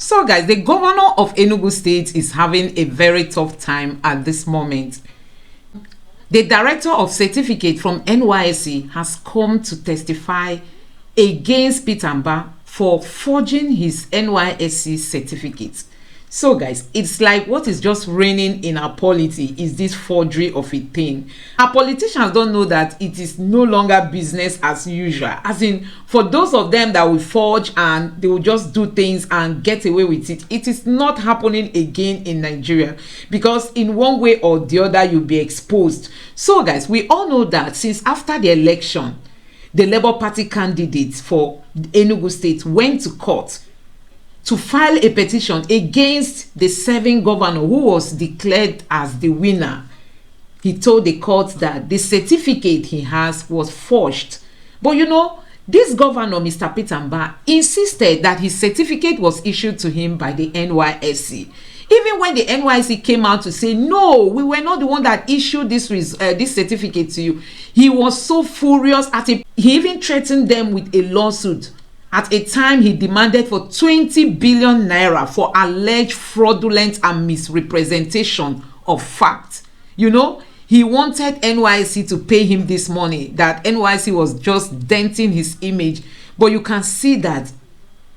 So guys, the governor of Enugu State is having a very tough time at this moment. The director of certificate from NYSC has come to testify against Peter Obi for forging his NYSC certificate. So guys, it's like what is just reigning in our polity is this forgery of a thing. Our politicians don't know that it is no longer business as usual. As in, for those of them that will forge and they will just do things and get away with it, it is not happening again in Nigeria, because in one way or the other you'll be exposed. So guys, we all know that since after the election, the Labour Party candidates for Enugu State went to court to file a petition against the serving governor who was declared as the winner. He told the court that the certificate he has was forged. But you know, this governor, Mr. Peter Obi, insisted that his certificate was issued to him by the NYSC. Even when the NYSC came out to say, no, we were not the one that issued this certificate to you, he was so furious at it. He even threatened them with a lawsuit. At a time, he demanded for 20 billion naira for alleged fraudulent and misrepresentation of facts. You know, he wanted NYSC to pay him this money, that NYSC was just denting his image. But you can see that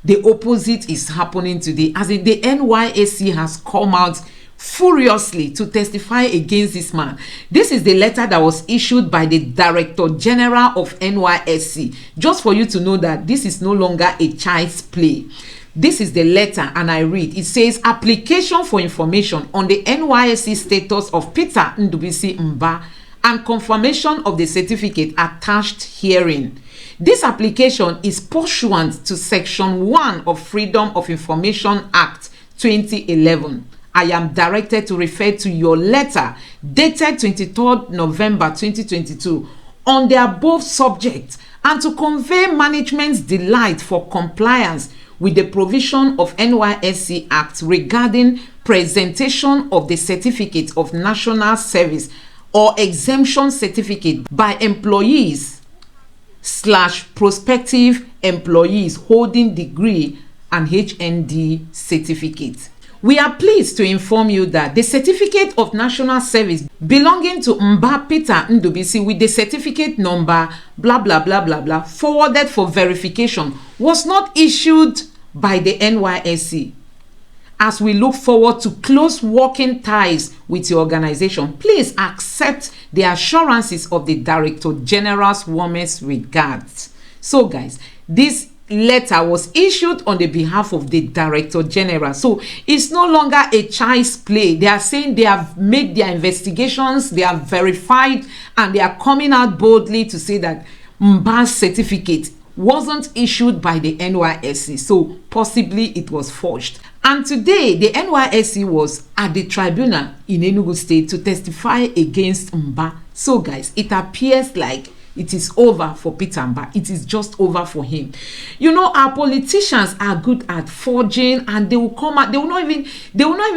the opposite is happening today, as in the NYSC has come out furiously to testify against this man. This is the letter that was issued by the Director General of NYSC, just for you to know that this is no longer a child's play. This is the letter, and I read. It says, application for information on the NYSC status of Peter Obi and confirmation of the certificate attached herein. This application is pursuant to Section 1 of Freedom of Information Act 2011. I am directed to refer to your letter dated 23rd November 2022 on the above subject and to convey management's delight for compliance with the provision of NYSC Act regarding presentation of the Certificate of National Service or Exemption Certificate by employees/prospective employees holding degree and HND certificate. We are pleased to inform you that the Certificate of National Service belonging to Peter Obi with the certificate number blah blah blah blah blah forwarded for verification was not issued by the NYSC. As we look forward to close working ties with your organization, please accept the assurances of the Director General's warmest regards. So guys, this letter was issued on the behalf of the Director General. So it's no longer a child's play. They are saying they have made their investigations, they are verified, and they are coming out boldly to say that Mba's certificate wasn't issued by the NYSC, so possibly it was forged. And today, the NYSC was at the tribunal in Enugu State to testify against Mba. So guys, it appears like it is over for Peter Obi. It is just over for him. You know, our politicians are good at forging, and they will come out. They will not even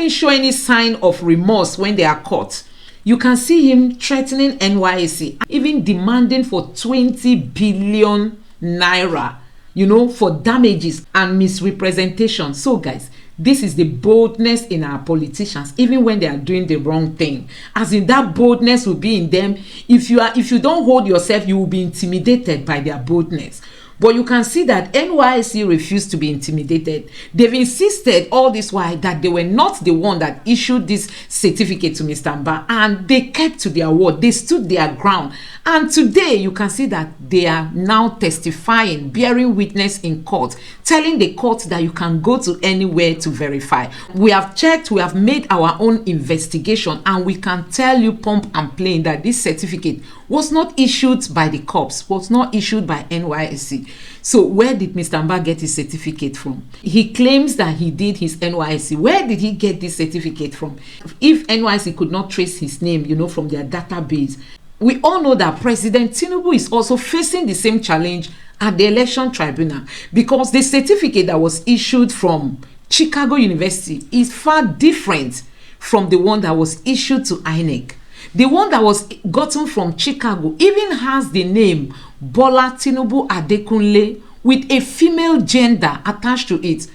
show any sign of remorse when they are caught. You can see him threatening NYSC, even demanding for 20 billion naira, you know, for damages and misrepresentation. So guys, this is the boldness in our politicians, even when they are doing the wrong thing. As in, that boldness will be in them. If you don't hold yourself, you will be intimidated by their boldness. But you can see that NYSC refused to be intimidated. They've insisted all this while that they were not the one that issued this certificate to Mr. Mba, and they kept to their word. They stood their ground. And today you can see that they are now testifying, bearing witness in court, telling the court that you can go to anywhere to verify. We have checked, we have made our own investigation, and we can tell you pump and plain that this certificate was not issued by the cops, was not issued by NYSC. So where did Mr. Mba get his certificate from? He claims that he did his NYSC. Where did he get this certificate from? If NYSC could not trace his name, you know, from their database. We all know that President Tinubu is also facing the same challenge at the election tribunal, because the certificate that was issued from Chicago University is far different from the one that was issued to Inec. The one that was gotten from Chicago even has the name Bola Tinubu Adekunle with a female gender attached to it.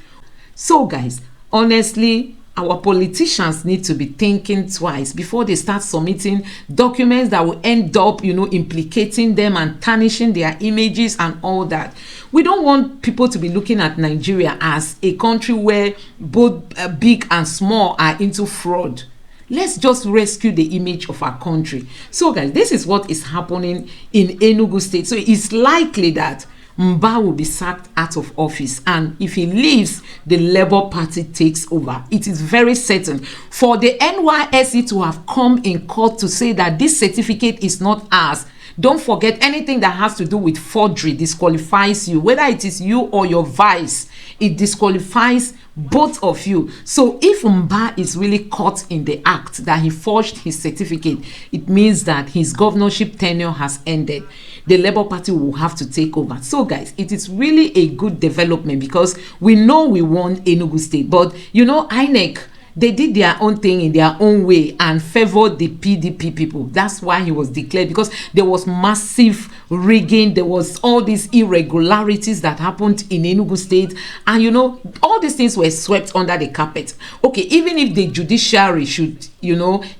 So guys, honestly, our politicians need to be thinking twice before they start submitting documents that will end up, implicating them and tarnishing their images and all that. We don't want people to be looking at Nigeria as a country where both big and small are into fraud. Let's just rescue the image of our country. So guys, this is what is happening in Enugu State. So it's likely that Mba will be sacked out of office, and if he leaves, the Labour Party takes over. It is very certain. For the NYSC to have come in court to say that this certificate is not ours, don't forget, anything that has to do with forgery disqualifies you. Whether it is you or your vice, it disqualifies both of you. So if Mba is really caught in the act that he forged his certificate, it means that his governorship tenure has ended. The Labour Party will have to take over. So guys, it is really a good development because we know we won Enugu State, but INEC, they did their own thing in their own way and favored the PDP people. That's why he was declared, because there was massive rigging. There was all these irregularities that happened in Enugu State, and all these things were swept under the carpet. Okay, even if the judiciary should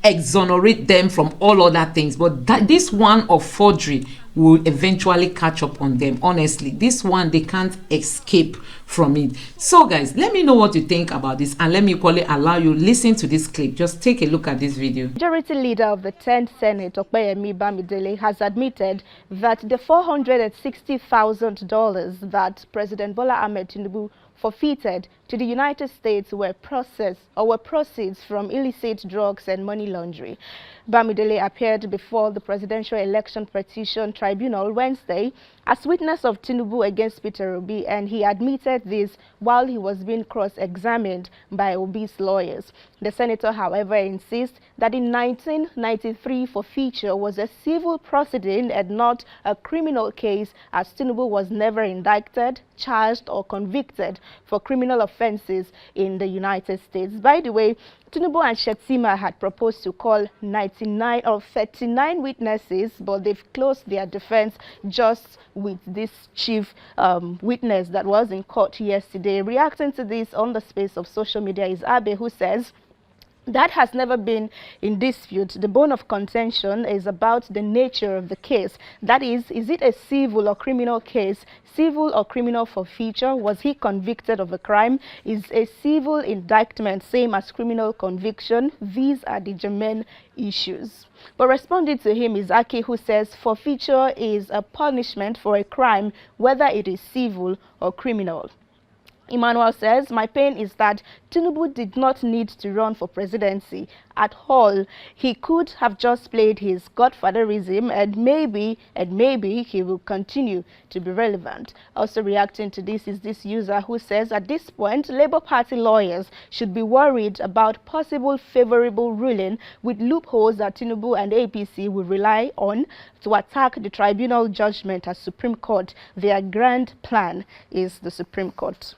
exonerate them from all other things, but this one of forgery will eventually catch up on them. Honestly, this one, they can't escape from it. So guys, let me know what you think about this, and let me equally allow you listen to this clip. Just take a look at this video. Majority leader of the 10th Senate, Opeyemi Bamidele, has admitted that the $460,000 that President Bola Ahmed Tinubu forfeited to the United States were proceeds from illicit drugs and money laundering. Bamidele appeared before the Presidential Election Petition Tribunal Wednesday as witness of Tinubu against Peter Obi, and he admitted this while he was being cross-examined by Obi's lawyers. The senator, however, insists that in 1993 forfeiture was a civil proceeding and not a criminal case, as Tinubu was never indicted, charged or convicted for criminal offenses in the United States. By the way, Tinubu and Shettima had proposed to call 39 or 39 witnesses, but they've closed their defense just with this chief witness that was in court yesterday. Reacting to this on the space of social media is Abe, who says that has never been in dispute. The bone of contention is about the nature of the case. That is it a civil or criminal case? Civil or criminal forfeiture? Was he convicted of a crime? Is a civil indictment same as criminal conviction? These are the germane issues. But responding to him is Aki, who says forfeiture is a punishment for a crime, whether it is civil or criminal. Emmanuel says, my pain is that Tinubu did not need to run for presidency at all. He could have just played his godfatherism, and maybe he will continue to be relevant. Also reacting to this is this user who says, at this point, Labour Party lawyers should be worried about possible favorable ruling with loopholes that Tinubu and APC will rely on to attack the tribunal judgment as Supreme Court. Their grand plan is the Supreme Court.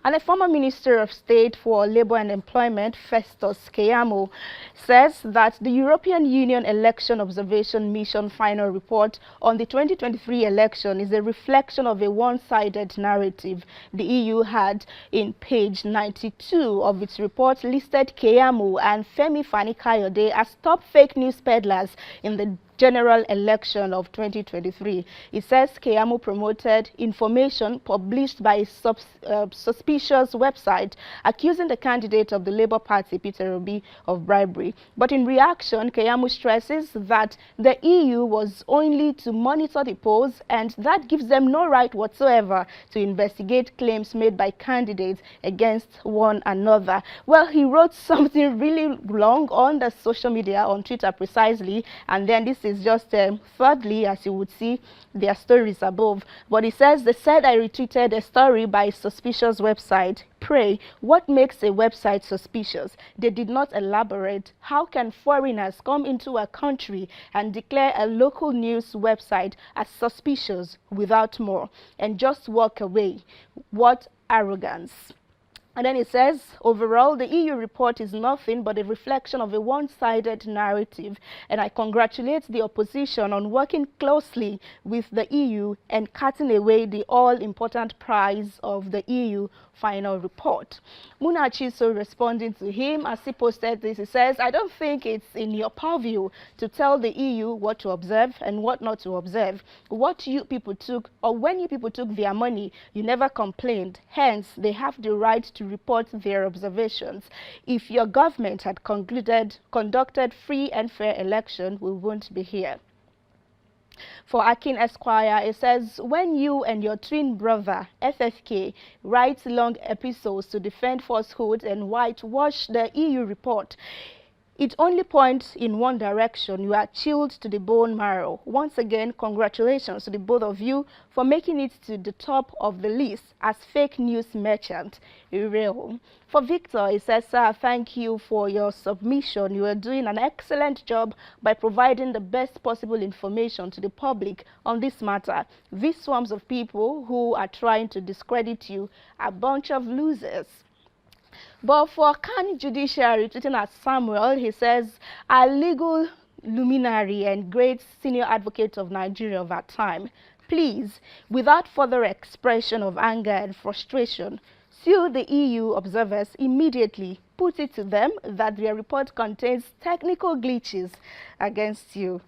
And a former Minister of State for Labour and Employment, Festus Keyamo, says that the European Union Election Observation Mission final report on the 2023 election is a reflection of a one-sided narrative. The EU had, in page 92 of its report, listed Keyamo and Femi Fani-Kayode as top fake news peddlers in the general election of 2023. It says Keyamo promoted information published by a suspicious website accusing the candidate of the Labour Party, Peter Obi, of bribery. But in reaction, Keyamo stresses that the EU was only to monitor the polls, and that gives them no right whatsoever to investigate claims made by candidates against one another. Well, he wrote something really long on the social media, on Twitter precisely, and then this is just thirdly, as you would see their stories above. But it says, they said I retweeted a story by a suspicious website. Pray, what makes a website suspicious? They did not elaborate. How can foreigners come into a country and declare a local news website as suspicious without more and just walk away? What arrogance. And then it says, overall, the EU report is nothing but a reflection of a one-sided narrative, and I congratulate the opposition on working closely with the EU and cutting away the all-important prize of the EU final report. Munachi, so responding to him as he posted this, he says, I don't think it's in your purview to tell the EU what to observe and what not to observe. What you people took, or when you people took their money, you never complained. Hence, they have the right to report their observations. If your government had conducted free and fair election, we won't be here. For Akin Esquire, it says, when you and your twin brother, FFK, write long episodes to defend falsehoods and whitewash the EU report, it only points in one direction. You are chilled to the bone marrow. Once again, congratulations to the both of you for making it to the top of the list as fake news merchant. Real. For Victor, it says, sir, thank you for your submission. You are doing an excellent job by providing the best possible information to the public on this matter. These swarms of people who are trying to discredit you are a bunch of losers. But for Khan Judiciary, tweeting at Samuel, he says, a legal luminary and great senior advocate of Nigeria of our time, please, without further expression of anger and frustration, sue the EU observers immediately. Put it to them that their report contains technical glitches against you.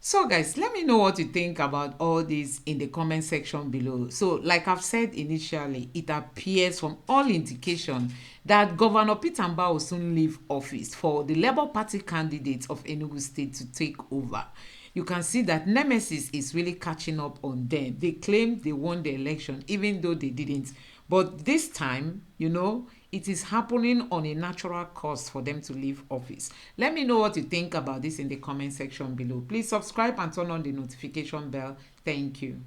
So guys, let me know what you think about all this in the comment section below. So like I've said initially, it appears from all indication that Governor Peter Obi will soon leave office for the Labour Party candidates of Enugu State to take over. You can see that Nemesis is really catching up on them. They claim they won the election even though they didn't. But this time, you know, it is happening on a natural course for them to leave office. Let me know what you think about this in the comment section below. Please subscribe and turn on the notification bell. Thank you.